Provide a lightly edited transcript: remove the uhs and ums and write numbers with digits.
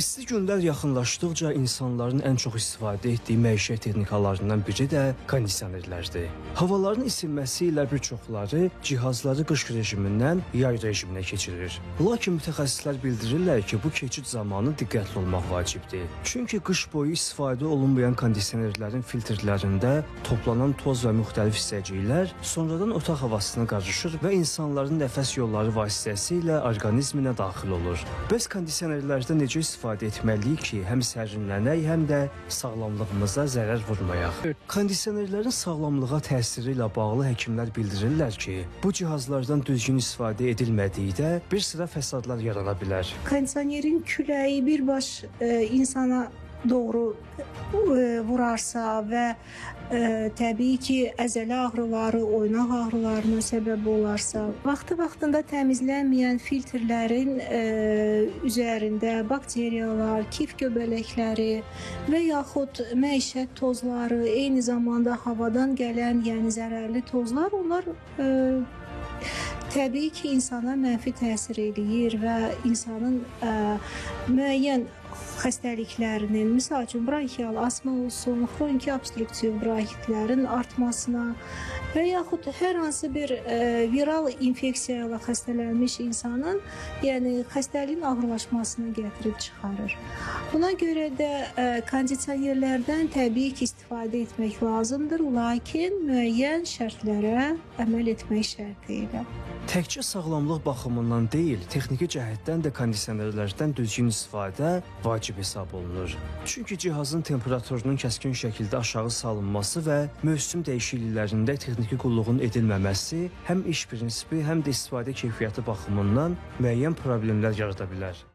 İsti günlər yaxınlaşdıqca insanların ən çox istifadə etdiyi məişət texnikalarından biri də kondisionerlərdir. Havaların isinməsi ilə bir çoxları cihazları qış rejimindən yay rejiminə keçirir. Lakin mütəxəssislər bildirirlər ki, bu keçid zamanı diqqətli olmaq vacibdir. Çünki qış boyu istifadə olunmayan kondisionerlərin filtrlərində toplanan toz və müxtəlif hissəciklər sonradan otaq havasına qarışır və insanların nəfəs yolları vasitəsilə orqanizminə daxil olur. Bəs kondisionerlərdə necə istifadə etməliyik ki, həm sərinlənək, həm də sağlamlığımıza zərər vurmayaq? Kondisionerlərin sağlamlığa təsiri ilə bağlı həkimlər bildirirlər ki, bu cihazlardan düzgün istifadə edilmədikdə bir sıra fəsadlar yarana bilər. Kondisionerin küləyi birbaş insana doğru vurarsa və təbii ki, əzələ ağrıları, oynaq ağrılarına səbəb olarsa, vaxtında təmizlənməyən filtrlərin üzərində bakteriyalar, kif göbələkləri və yaxud məişət tozları, eyni zamanda havadan gələn, yəni zərərli tozlar, onlar təbii ki, insana mənfi təsir eləyir və insanın müəyyən xəstəliklərinin, misal üçün bronxial asma olsun, xroniki obstruktiv bronxitlərin artmasına və yaxud hər hansı bir viral infeksiya ilə xəstələnmiş insanın, yəni xəstəliyin ağırlaşmasına gətirib çıxarır. Buna görə də kondisionerlərdən təbii ki, istifadə etmək lazımdır, lakin müəyyən şərtlərə əməl etmək şərti ilə. Təkcə sağlamlıq baxımından deyil, texniki cəhətdən də kondisionerlərdən düzgün istifadə vacib hesab olunur. Çünki cihazın temperaturunun kəskin şəkildə aşağı salınması və mövsüm dəyişikliklərində texniki qulluğun edilməməsi həm iş prinsipi, həm də istifadə keyfiyyəti baxımından müəyyən problemlər yarada bilər.